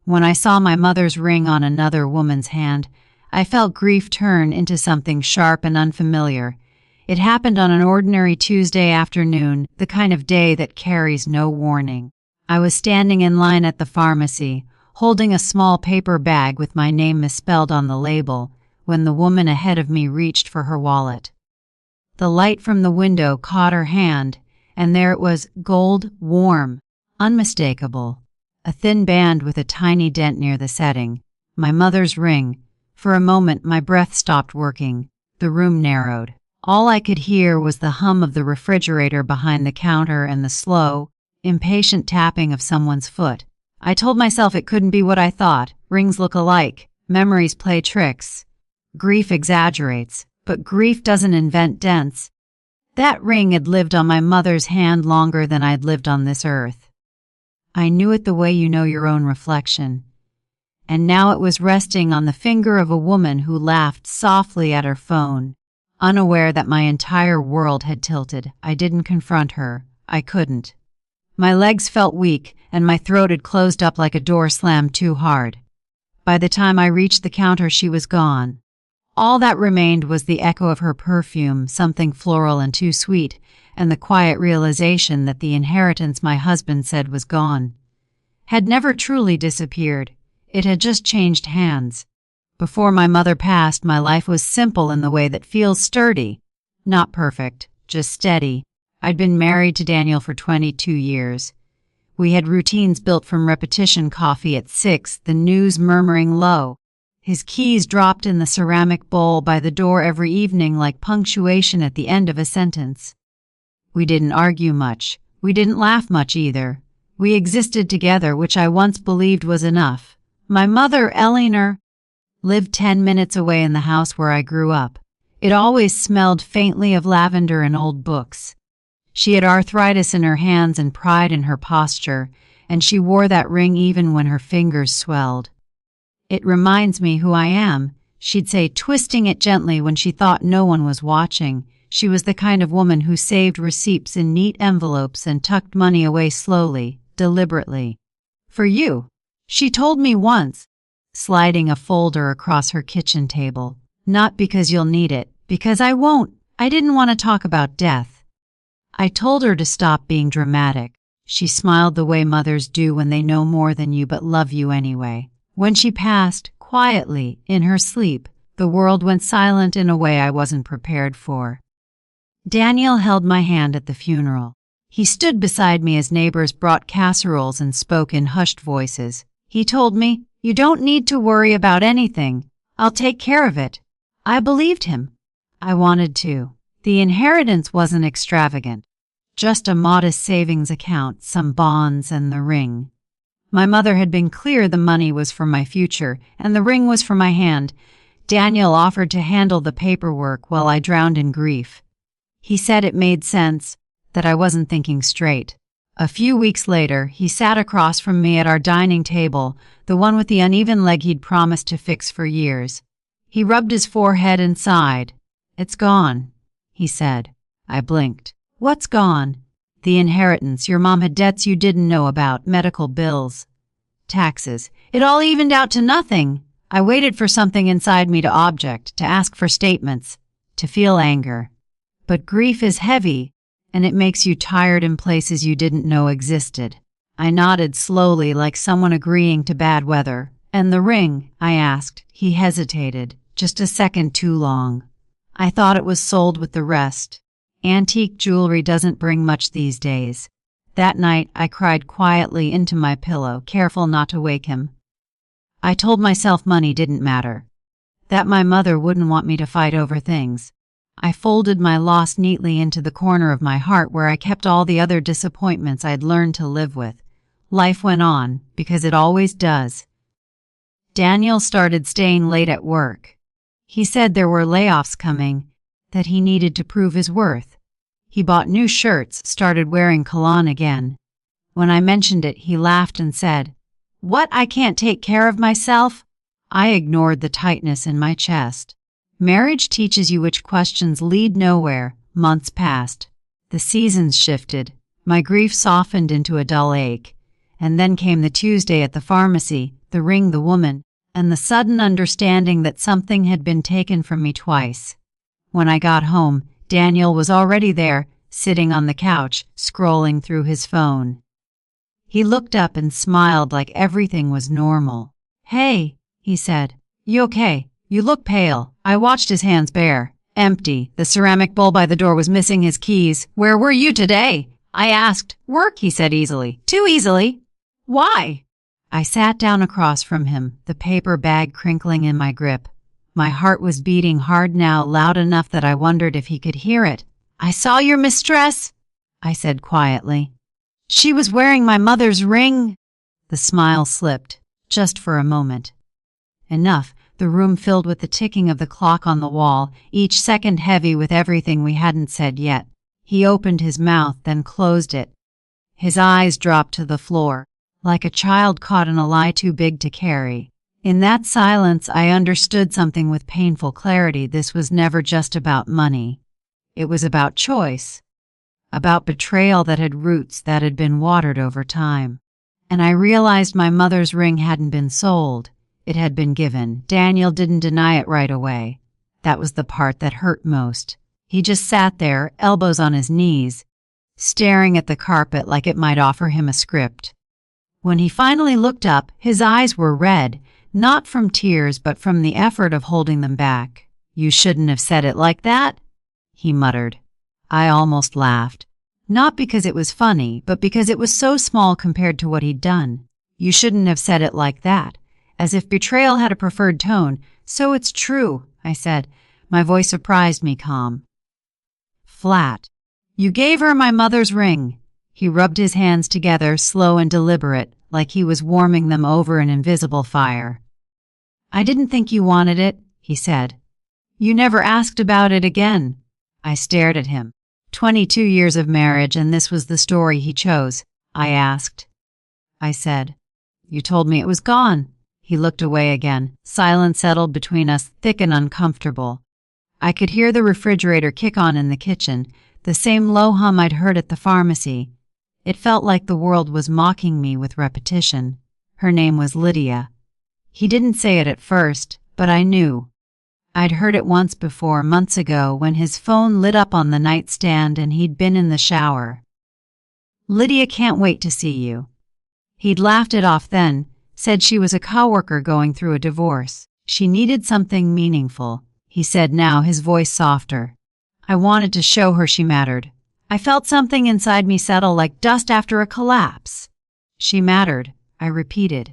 When I saw my mother's ring on another woman's hand, I felt grief turn into something sharp and unfamiliar. It happened on an ordinary Tuesday afternoon, the kind of day that carries no warning. I was standing in line at the pharmacy, holding a small paper bag with my name misspelled on the label, when the woman ahead of me reached for her wallet. The light from the window caught her hand, and there it was, gold, warm, unmistakable. A thin band with a tiny dent near the setting. My mother's ring. For a moment my breath stopped working. The room narrowed. All I could hear was the hum of the refrigerator behind the counter and the slow, impatient tapping of someone's foot. I told myself it couldn't be what I thought. Rings look alike. Memories play tricks. Grief exaggerates, but grief doesn't invent dents. That ring had lived on my mother's hand longer than I'd lived on this earth. I knew it the way you know your own reflection. And now it was resting on the finger of a woman who laughed softly at her phone. Unaware that my entire world had tilted, I didn't confront her. I couldn't. My legs felt weak, and my throat had closed up like a door slammed too hard. By the time I reached the counter, she was gone. All that remained was the echo of her perfume, something floral and too sweet, and the quiet realization that the inheritance my husband said was gone had never truly disappeared. It had just changed hands. Before my mother passed, my life was simple in the way that feels sturdy. Not perfect, just steady. I'd been married to Daniel for 22 years. We had routines built from repetition: coffee at 6, the news murmuring low. His keys dropped in the ceramic bowl by the door every evening like punctuation at the end of a sentence. We didn't argue much. We didn't laugh much either. We existed together, which I once believed was enough. My mother, Eleanor, lived 10 minutes away in the house where I grew up. It always smelled faintly of lavender and old books. She had arthritis in her hands and pride in her posture, and she wore that ring even when her fingers swelled. "It reminds me who I am," she'd say, twisting it gently when she thought no one was watching. She was the kind of woman who saved receipts in neat envelopes and tucked money away slowly, deliberately. "For you," she told me once, sliding a folder across her kitchen table. "Not because you'll need it, because I won't." I didn't want to talk about death. I told her to stop being dramatic. She smiled the way mothers do when they know more than you but love you anyway. When she passed, quietly, in her sleep, the world went silent in a way I wasn't prepared for. Daniel held my hand at the funeral. He stood beside me as neighbors brought casseroles and spoke in hushed voices. He told me, "You don't need to worry about anything. I'll take care of it." I believed him. I wanted to. The inheritance wasn't extravagant. Just a modest savings account, some bonds, and the ring. My mother had been clear the money was for my future, and the ring was for my hand. Daniel offered to handle the paperwork while I drowned in grief. He said it made sense, that I wasn't thinking straight. A few weeks later, he sat across from me at our dining table, the one with the uneven leg he'd promised to fix for years. He rubbed his forehead and sighed. "It's gone," he said. I blinked. "What's gone?" "The inheritance. Your mom had debts you didn't know about, medical bills, taxes. It all evened out to nothing." I waited for something inside me to object, to ask for statements, to feel anger. But grief is heavy, and it makes you tired in places you didn't know existed. I nodded slowly, like someone agreeing to bad weather. "And the ring?" I asked. He hesitated, just a second too long. "I thought it was sold with the rest. Antique jewelry doesn't bring much these days." That night, I cried quietly into my pillow, careful not to wake him. I told myself money didn't matter, that my mother wouldn't want me to fight over things. I folded my loss neatly into the corner of my heart where I kept all the other disappointments I'd learned to live with. Life went on, because it always does. Daniel started staying late at work. He said there were layoffs coming, that he needed to prove his worth. He bought new shirts, started wearing cologne again. When I mentioned it, he laughed and said, "What, I can't take care of myself?" I ignored the tightness in my chest. Marriage teaches you which questions lead nowhere. Months passed. The seasons shifted. My grief softened into a dull ache. And then came the Tuesday at the pharmacy, the ring, the woman, and the sudden understanding that something had been taken from me twice. When I got home, Daniel was already there, sitting on the couch, scrolling through his phone. He looked up and smiled like everything was normal. "Hey," he said. "You okay? You look pale." I watched his hands bare, empty. The ceramic bowl by the door was missing his keys. "Where were you today?" I asked. "Work," he said easily. "Too easily." "Why?" I sat down across from him, the paper bag crinkling in my grip. My heart was beating hard now, loud enough that I wondered if he could hear it. "I saw your mistress," I said quietly. "She was wearing my mother's ring." The smile slipped, just for a moment. Enough, the room filled with the ticking of the clock on the wall, each second heavy with everything we hadn't said yet. He opened his mouth, then closed it. His eyes dropped to the floor, like a child caught in a lie too big to carry. In that silence, I understood something with painful clarity. This was never just about money. It was about choice, about betrayal that had roots that had been watered over time. And I realized my mother's ring hadn't been sold. It had been given. Daniel didn't deny it right away. That was the part that hurt most. He just sat there, elbows on his knees, staring at the carpet like it might offer him a script. When he finally looked up, his eyes were red, not from tears but from the effort of holding them back. "You shouldn't have said it like that," he muttered. I almost laughed. Not because it was funny, but because it was so small compared to what he'd done. "You shouldn't have said it like that," as if betrayal had a preferred tone. "So it's true," I said. My voice surprised me calm. Flat. "You gave her my mother's ring." He rubbed his hands together, slow and deliberate, like he was warming them over an invisible fire. "I didn't think you wanted it," he said. "You never asked about it again." I stared at him. 22 years of marriage, and this was the story he chose. I asked. I said, "You told me it was gone." He looked away again. Silence settled between us, thick and uncomfortable. I could hear the refrigerator kick on in the kitchen, the same low hum I'd heard at the pharmacy. It felt like the world was mocking me with repetition. Her name was Lydia. He didn't say it at first, but I knew. I'd heard it once before, months ago, when his phone lit up on the nightstand and he'd been in the shower. "Lydia can't wait to see you." He'd laughed it off then, said she was a coworker going through a divorce. She needed something meaningful, he said now, his voice softer. I wanted to show her she mattered. I felt something inside me settle like dust after a collapse. "She mattered," I repeated.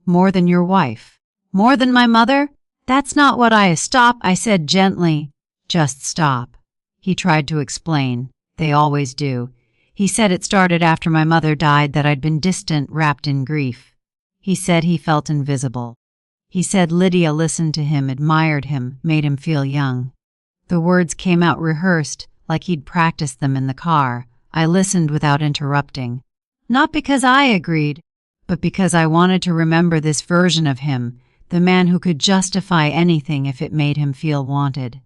"More than your wife? More than my mother?" "That's not what I stop," I said gently. "Just stop." He tried to explain. They always do. He said it started after my mother died, that I'd been distant, wrapped in grief. He said he felt invisible. He said Lydia listened to him, admired him, made him feel young. The words came out rehearsed, like he'd practiced them in the car. I listened without interrupting. Not because I agreed, but because I wanted to remember this version of him, the man who could justify anything if it made him feel wanted.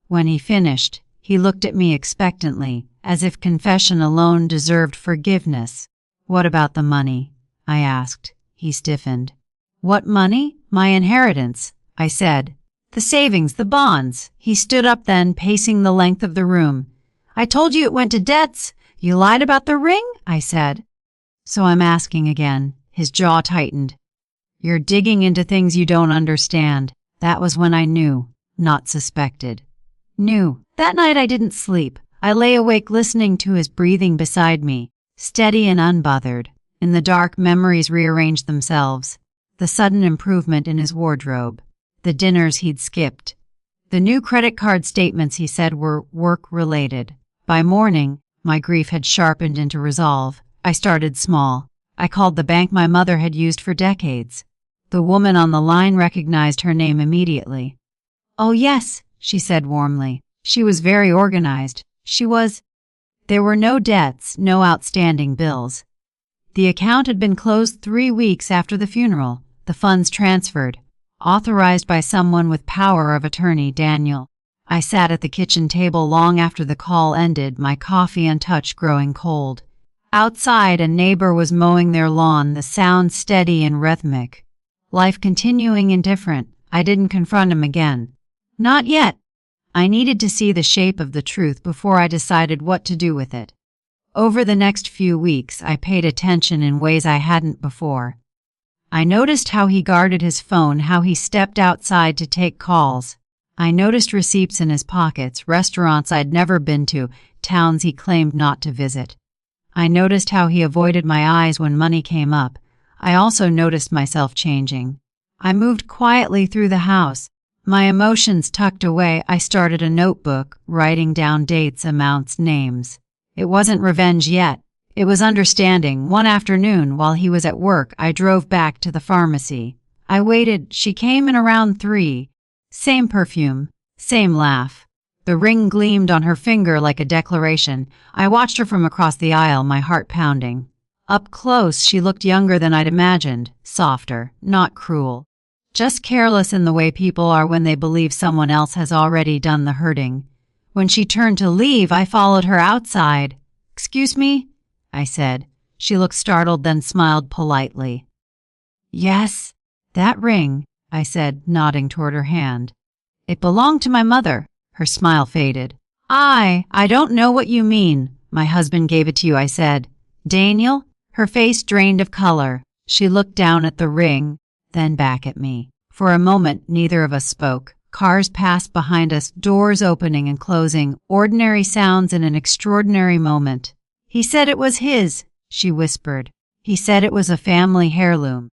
When he finished, he looked at me expectantly, as if confession alone deserved forgiveness. "What about the money?" I asked. He stiffened. "What money?" "My inheritance," I said. "The savings, the bonds." He stood up then, pacing the length of the room. "I told you it went to debts. You lied about the ring," I said. "So I'm asking again." His jaw tightened. "You're digging into things you don't understand." That was when I knew, not suspected. Knew. That night I didn't sleep. I lay awake listening to his breathing beside me, steady and unbothered. In the dark, memories rearranged themselves. The sudden improvement in his wardrobe. The dinners he'd skipped. The new credit card statements he said were work-related. By morning, my grief had sharpened into resolve. I started small. I called the bank my mother had used for decades. The woman on the line recognized her name immediately. "Oh yes," she said warmly. She was very organized. She was. There were no debts, no outstanding bills. The account had been closed 3 weeks after the funeral. The funds transferred, authorized by someone with power of attorney, Daniel. I sat at the kitchen table long after the call ended, my coffee untouched, growing cold. Outside, a neighbor was mowing their lawn, the sound steady and rhythmic. life continuing indifferent. I didn't confront him again. Not yet. I needed to see the shape of the truth before I decided what to do with it. Over the next few weeks, I paid attention in ways I hadn't before. I noticed how he guarded his phone, how he stepped outside to take calls. I noticed receipts in his pockets, restaurants I'd never been to, towns he claimed not to visit. I noticed how he avoided my eyes when money came up. I also noticed myself changing. I moved quietly through the house. My emotions tucked away, I started a notebook, writing down dates, amounts, names. It wasn't revenge yet. It was understanding. One afternoon, while he was at work, I drove back to the pharmacy. I waited. She came in around 3. Same perfume, same laugh. The ring gleamed on her finger like a declaration. I watched her from across the aisle, my heart pounding. Up close, she looked younger than I'd imagined, softer, not cruel. Just careless in the way people are when they believe someone else has already done the hurting. When she turned to leave, I followed her outside. "Excuse me?" I said. She looked startled, then smiled politely. "Yes, that ring," I said, nodding toward her hand. "It belonged to my mother." Her smile faded. I don't know what you mean." "My husband gave it to you," I said. "Daniel?" Her face drained of color. She looked down at the ring, then back at me. For a moment, neither of us spoke. Cars passed behind us, doors opening and closing, ordinary sounds in an extraordinary moment. "He said it was his," she whispered. "He said it was a family heirloom,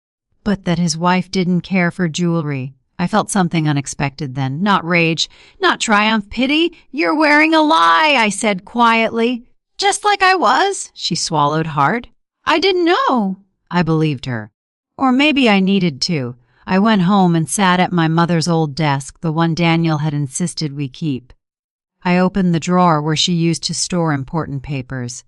but that his wife didn't care for jewelry." I felt something unexpected then. Not rage, not triumph, pity. "You're wearing a lie," I said quietly. "Just like I was." She swallowed hard. "I didn't know." I believed her. Or maybe I needed to. I went home and sat at my mother's old desk, the one Daniel had insisted we keep. I opened the drawer where she used to store important papers.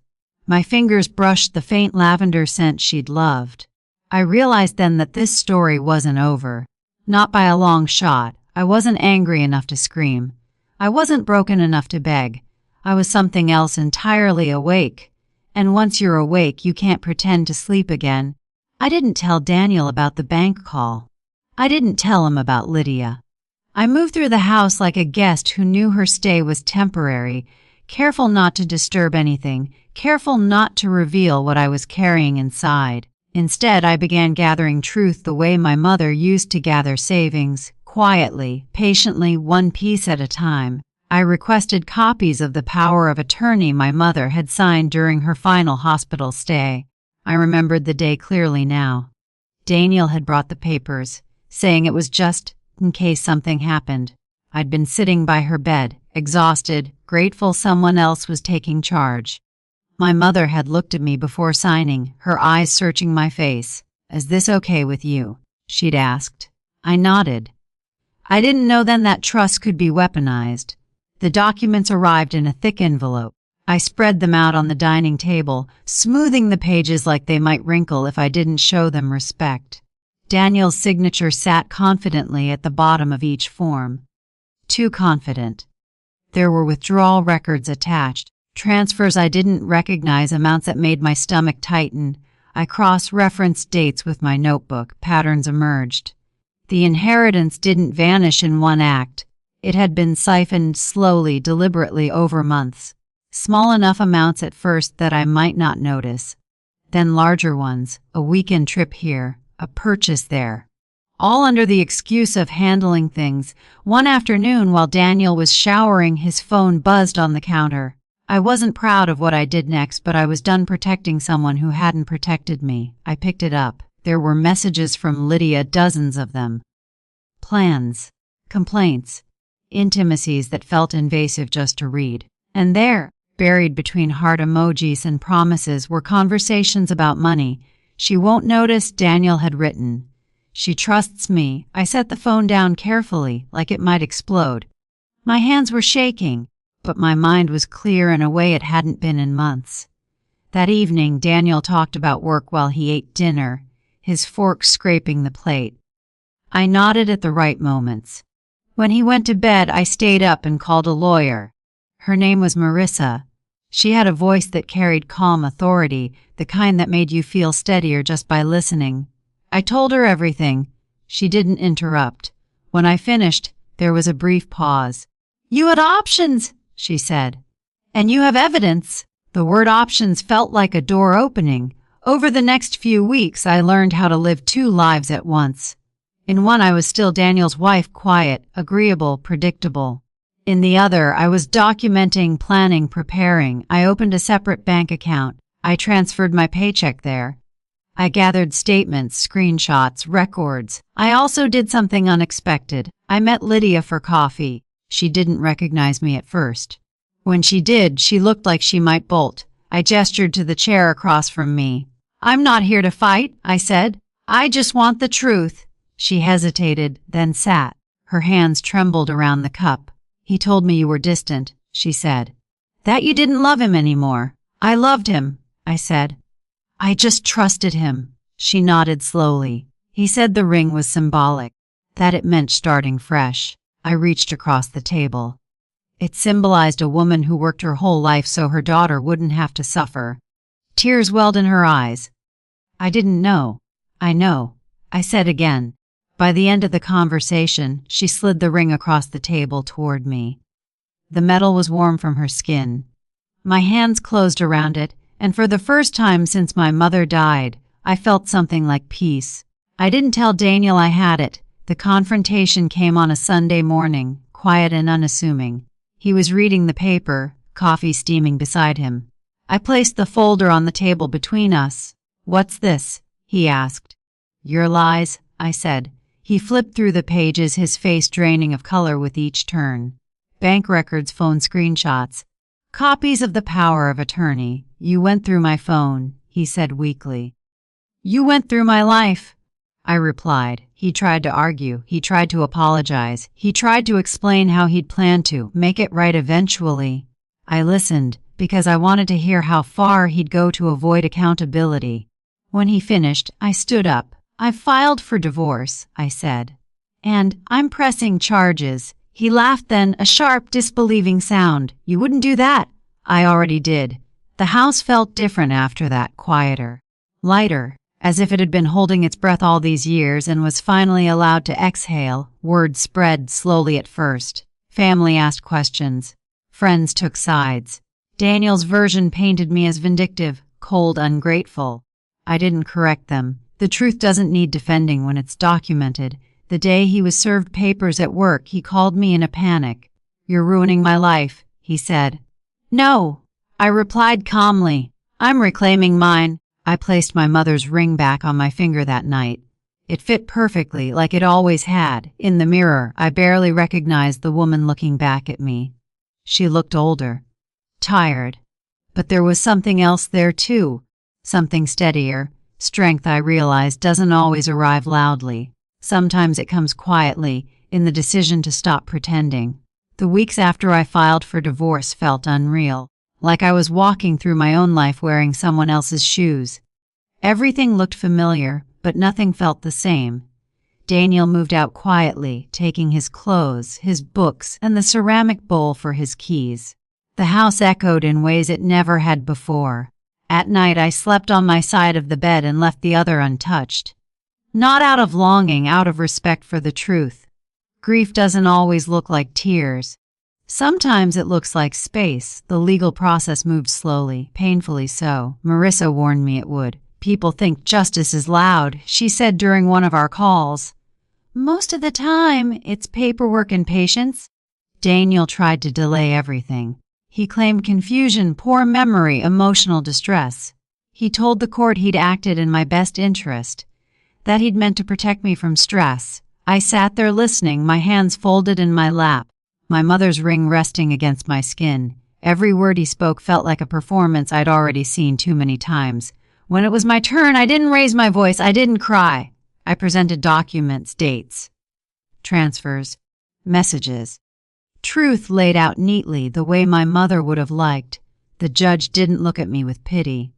My fingers brushed the faint lavender scent she'd loved. I realized then that this story wasn't over. Not by a long shot. I wasn't angry enough to scream. I wasn't broken enough to beg. I was something else entirely awake. And once you're awake, you can't pretend to sleep again. I didn't tell Daniel about the bank call. I didn't tell him about Lydia. I moved through the house like a guest who knew her stay was temporary, careful not to disturb anything, careful not to reveal what I was carrying inside. Instead, I began gathering truth the way my mother used to gather savings, quietly, patiently, one piece at a time. I requested copies of the power of attorney my mother had signed during her final hospital stay. I remembered the day clearly now. Daniel had brought the papers, saying it was just in case something happened. I'd been sitting by her bed, exhausted, grateful someone else was taking charge. My mother had looked at me before signing, her eyes searching my face. "Is this okay with you?" she'd asked. I nodded. I didn't know then that trust could be weaponized. The documents arrived in a thick envelope. I spread them out on the dining table, smoothing the pages like they might wrinkle if I didn't show them respect. Daniel's signature sat confidently at the bottom of each form. Too confident. There were withdrawal records attached. Transfers I didn't recognize, amounts that made my stomach tighten. I cross-referenced dates with my notebook. Patterns emerged. The inheritance didn't vanish in one act. It had been siphoned slowly, deliberately over months. Small enough amounts at first that I might not notice. Then larger ones, a weekend trip here, a purchase there. All under the excuse of handling things. One afternoon, while Daniel was showering, his phone buzzed on the counter. I wasn't proud of what I did next, but I was done protecting someone who hadn't protected me. I picked it up. There were messages from Lydia, dozens of them. Plans, complaints, intimacies that felt invasive just to read. And there, buried between heart emojis and promises, were conversations about money. "She won't notice," Daniel had written. "She trusts me." I set the phone down carefully, like it might explode. My hands were shaking, but my mind was clear in a way it hadn't been in months. That evening, Daniel talked about work while he ate dinner, his fork scraping the plate. I nodded at the right moments. When he went to bed, I stayed up and called a lawyer. Her name was Marissa. She had a voice that carried calm authority, the kind that made you feel steadier just by listening. I told her everything. She didn't interrupt. When I finished, there was a brief pause. "You had options," she said. "And you have evidence." The word options felt like a door opening. Over the next few weeks, I learned how to live two lives at once. In one, I was still Daniel's wife, quiet, agreeable, predictable. In the other, I was documenting, planning, preparing. I opened a separate bank account. I transferred my paycheck there. I gathered statements, screenshots, records. I also did something unexpected. I met Lydia for coffee. She didn't recognize me at first. When she did, she looked like she might bolt. I gestured to the chair across from me. "I'm not here to fight," I said. "I just want the truth." She hesitated, then sat. Her hands trembled around the cup. "He told me you were distant," she said. "That you didn't love him anymore." "I loved him," I said. "I just trusted him." She nodded slowly. "He said the ring was symbolic, that it meant starting fresh." I reached across the table. It symbolized a woman who worked her whole life so her daughter wouldn't have to suffer. Tears welled in her eyes. "I didn't know." "I know," I said again. By the end of the conversation, she slid the ring across the table toward me. The metal was warm from her skin. My hands closed around it, and for the first time since my mother died, I felt something like peace. I didn't tell Daniel I had it. The confrontation came on a Sunday morning, quiet and unassuming. He was reading the paper, coffee steaming beside him. I placed the folder on the table between us. "What's this?" he asked. "Your lies," I said. He flipped through the pages, his face draining of color with each turn. Bank records, phone screenshots, copies of the power of attorney. "You went through my phone," he said weakly. "You went through my life," I replied. He tried to argue. He tried to apologize. He tried to explain how he'd planned to make it right eventually. I listened because I wanted to hear how far he'd go to avoid accountability. When he finished, I stood up. "I've filed for divorce," I said. "And I'm pressing charges." He laughed, then a sharp, disbelieving sound. "You wouldn't do that." "I already did." The house felt different after that, quieter, lighter, as if it had been holding its breath all these years and was finally allowed to exhale. Word spread slowly at first. Family asked questions. Friends took sides. Daniel's version painted me as vindictive, cold, ungrateful. I didn't correct them. The truth doesn't need defending when it's documented. The day he was served papers at work, he called me in a panic. "You're ruining my life," he said. "No," I replied calmly. "I'm reclaiming mine." I placed my mother's ring back on my finger that night. It fit perfectly, like it always had. In the mirror, I barely recognized the woman looking back at me. She looked older, tired. But there was something else there too, something steadier. Strength, I realized, doesn't always arrive loudly. Sometimes it comes quietly, in the decision to stop pretending. The weeks after I filed for divorce felt unreal, like I was walking through my own life wearing someone else's shoes. Everything looked familiar, but nothing felt the same. Daniel moved out quietly, taking his clothes, his books, and the ceramic bowl for his keys. The house echoed in ways it never had before. At night, I slept on my side of the bed and left the other untouched. Not out of longing, out of respect for the truth. Grief doesn't always look like tears. Sometimes it looks like space. The legal process moved slowly, painfully so. Marissa warned me it would. "People think justice is loud," she said during one of our calls. "Most of the time, it's paperwork and patience." Daniel tried to delay everything. He claimed confusion, poor memory, emotional distress. He told the court he'd acted in my best interest, that he'd meant to protect me from stress. I sat there listening, my hands folded in my lap, my mother's ring resting against my skin. Every word he spoke felt like a performance I'd already seen too many times. When it was my turn, I didn't raise my voice, I didn't cry. I presented documents, dates, transfers, messages. Truth laid out neatly, the way my mother would have liked. The judge didn't look at me with pity.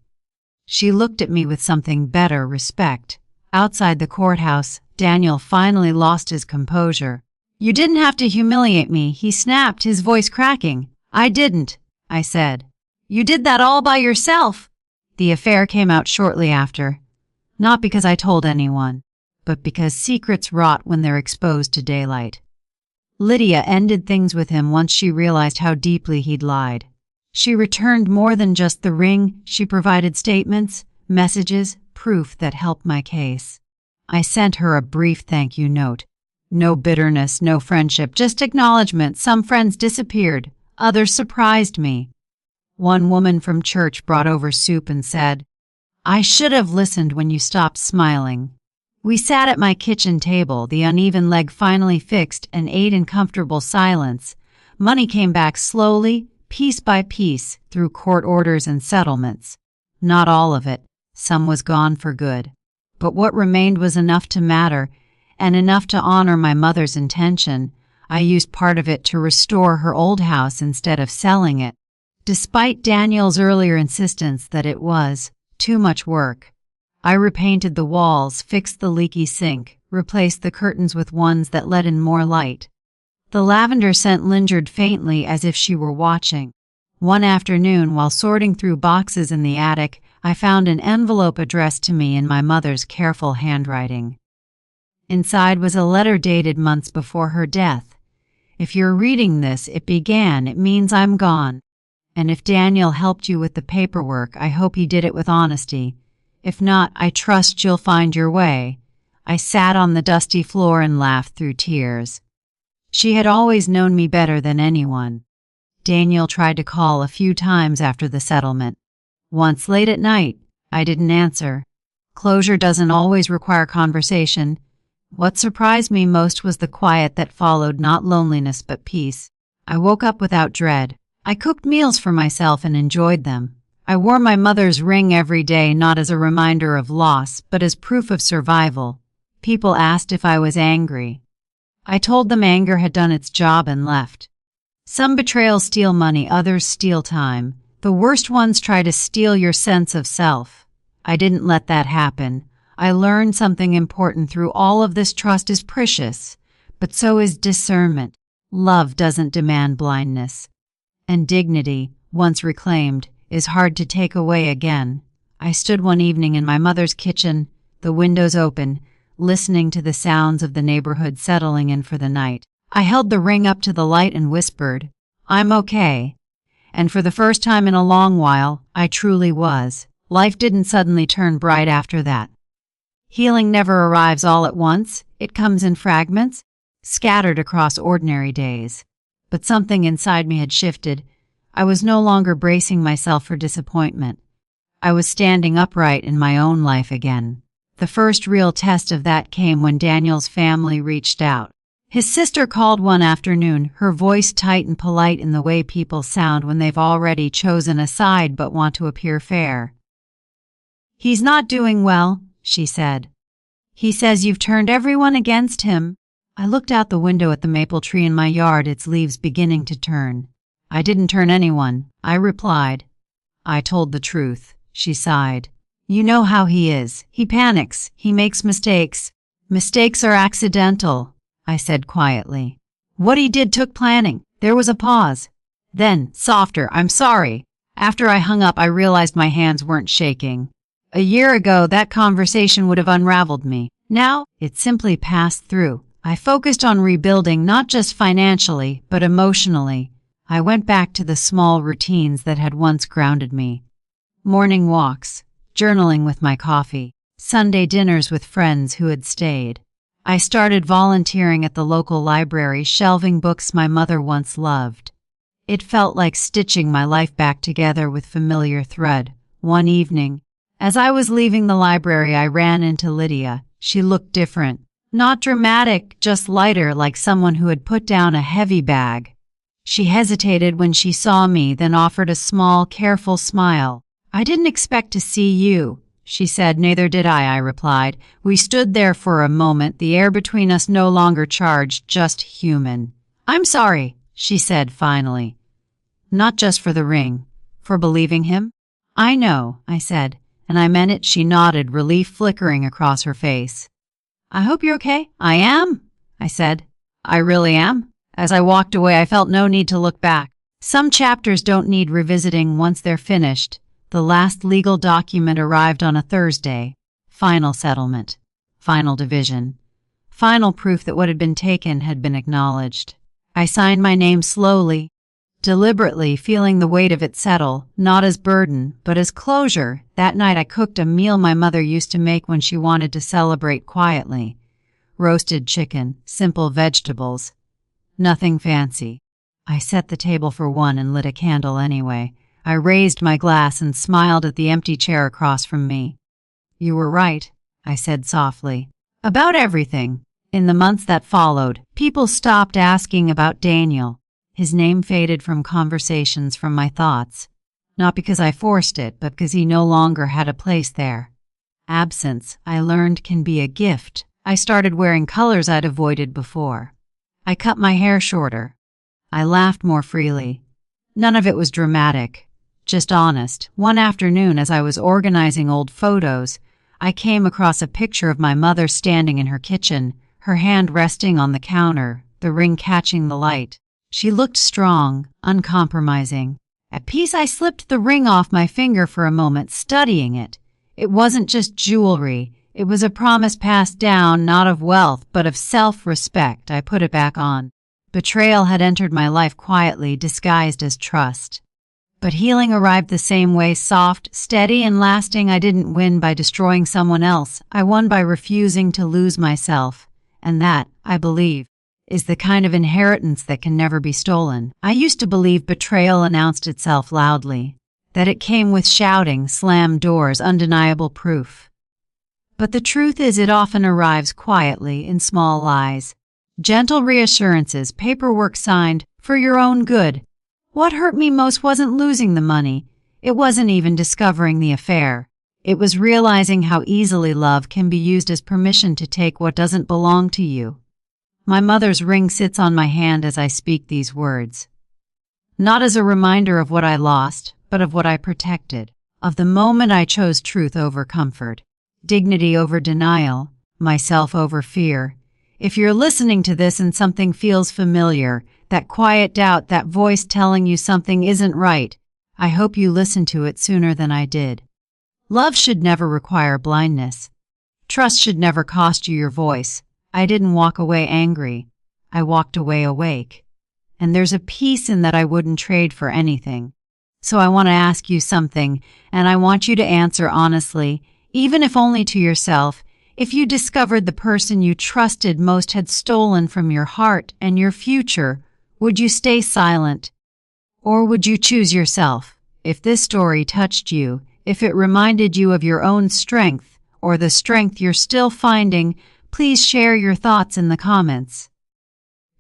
She looked at me with something better, respect. Outside the courthouse, Daniel finally lost his composure. "You didn't have to humiliate me," he snapped, his voice cracking. "I didn't," I said. "You did that all by yourself." The affair came out shortly after. Not because I told anyone, but because secrets rot when they're exposed to daylight. Lydia ended things with him once she realized how deeply he'd lied. She returned more than just the ring. She provided statements, messages, proof that helped my case. I sent her a brief thank you note. No bitterness, no friendship, just acknowledgement. Some friends disappeared, others surprised me. One woman from church brought over soup and said, "I should have listened when you stopped smiling." We sat at my kitchen table, the uneven leg finally fixed, and ate in comfortable silence. Money came back slowly, piece by piece, through court orders and settlements. Not all of it. Some was gone for good. But what remained was enough to matter, and enough to honor my mother's intention. I used part of it to restore her old house instead of selling it, despite Daniel's earlier insistence that it was too much work. I repainted the walls, fixed the leaky sink, replaced the curtains with ones that let in more light. The lavender scent lingered faintly as if she were watching. One afternoon, while sorting through boxes in the attic, I found an envelope addressed to me in my mother's careful handwriting. Inside was a letter dated months before her death. "If you're reading this, it began. It means I'm gone. And if Daniel helped you with the paperwork, I hope he did it with honesty. If not, I trust you'll find your way." I sat on the dusty floor and laughed through tears. She had always known me better than anyone. Daniel tried to call a few times after the settlement. Once late at night, I didn't answer. Closure doesn't always require conversation. What surprised me most was the quiet that followed, not loneliness but peace. I woke up without dread. I cooked meals for myself and enjoyed them. I wore my mother's ring every day, not as a reminder of loss, but as proof of survival. People asked if I was angry. I told them anger had done its job and left. Some betrayals steal money, others steal time. The worst ones try to steal your sense of self. I didn't let that happen. I learned something important through all of this. Trust is precious, but so is discernment. Love doesn't demand blindness. And dignity, once reclaimed, is hard to take away again. I stood one evening in my mother's kitchen, the windows open, listening to the sounds of the neighborhood settling in for the night. I held the ring up to the light and whispered, "I'm okay." And for the first time in a long while, I truly was. Life didn't suddenly turn bright after that. Healing never arrives all at once. It comes in fragments, scattered across ordinary days. But something inside me had shifted. I was no longer bracing myself for disappointment. I was standing upright in my own life again. The first real test of that came when Daniel's family reached out. His sister called one afternoon, her voice tight and polite in the way people sound when they've already chosen a side but want to appear fair. "He's not doing well," she said. "He says you've turned everyone against him." I looked out the window at the maple tree in my yard, its leaves beginning to turn. "I didn't turn anyone," I replied. "I told the truth," she sighed. "You know how he is. He panics. He makes mistakes." "Mistakes are accidental," I said quietly. "What he did took planning." There was a pause. Then, softer, "I'm sorry." After I hung up, I realized my hands weren't shaking. A year ago, that conversation would have unraveled me. Now, it simply passed through. I focused on rebuilding, not just financially, but emotionally. I went back to the small routines that had once grounded me. Morning walks, journaling with my coffee, Sunday dinners with friends who had stayed. I started volunteering at the local library, shelving books my mother once loved. It felt like stitching my life back together with familiar thread. One evening, as I was leaving the library, I ran into Lydia. She looked different. Not dramatic, just lighter, like someone who had put down a heavy bag. She hesitated when she saw me, then offered a small, careful smile. "I didn't expect to see you," she said. "Neither did I replied. We stood there for a moment, the air between us no longer charged, just human. "I'm sorry," she said finally. "Not just for the ring, for believing him?" "I know," I said, and I meant it. She nodded, relief flickering across her face. "I hope you're okay." "I am," I said. "I really am." As I walked away, I felt no need to look back. Some chapters don't need revisiting once they're finished. The last legal document arrived on a Thursday. Final settlement. final division. Final proof that what had been taken had been acknowledged. I signed my name slowly, deliberately, feeling the weight of it settle, not as burden, but as closure. That night I cooked a meal my mother used to make when she wanted to celebrate quietly. Roasted chicken, simple vegetables. Nothing fancy. I set the table for one and lit a candle anyway. I raised my glass and smiled at the empty chair across from me. "You were right," I said softly. "About everything." In the months that followed, people stopped asking about Daniel. His name faded from conversations, from my thoughts. Not because I forced it, but because he no longer had a place there. Absence, I learned, can be a gift. I started wearing colors I'd avoided before. I cut my hair shorter. I laughed more freely. None of it was dramatic, just honest. One afternoon, as I was organizing old photos, I came across a picture of my mother standing in her kitchen, her hand resting on the counter, the ring catching the light. She looked strong, uncompromising. At peace, I slipped the ring off my finger for a moment, studying it. It wasn't just jewelry. It was a promise passed down, not of wealth, but of self-respect. I put it back on. Betrayal had entered my life quietly, disguised as trust. But healing arrived the same way, soft, steady, and lasting. I didn't win by destroying someone else. I won by refusing to lose myself. And that, I believe, is the kind of inheritance that can never be stolen. I used to believe betrayal announced itself loudly, that it came with shouting, slammed doors, undeniable proof. But the truth is, it often arrives quietly in small lies. Gentle reassurances, paperwork signed, for your own good. What hurt me most wasn't losing the money. It wasn't even discovering the affair. It was realizing how easily love can be used as permission to take what doesn't belong to you. My mother's ring sits on my hand as I speak these words. Not as a reminder of what I lost, but of what I protected. Of the moment I chose truth over comfort, dignity over denial, myself over fear. If you're listening to this and something feels familiar, that quiet doubt, that voice telling you something isn't right, I hope you listen to it sooner than I did. Love should never require blindness. Trust should never cost you your voice. I didn't walk away angry. I walked away awake. And there's a peace in that I wouldn't trade for anything. So I want to ask you something, and I want you to answer honestly, even if only to yourself. If you discovered the person you trusted most had stolen from your heart and your future, would you stay silent? Or would you choose yourself? If this story touched you, if it reminded you of your own strength, or the strength you're still finding, please share your thoughts in the comments.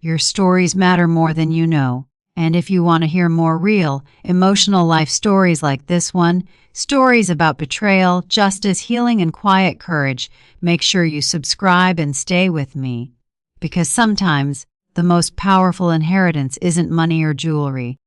Your stories matter more than you know. And if you want to hear more real, emotional life stories like this one, stories about betrayal, justice, healing, and quiet courage, make sure you subscribe and stay with me. Because sometimes, the most powerful inheritance isn't money or jewelry.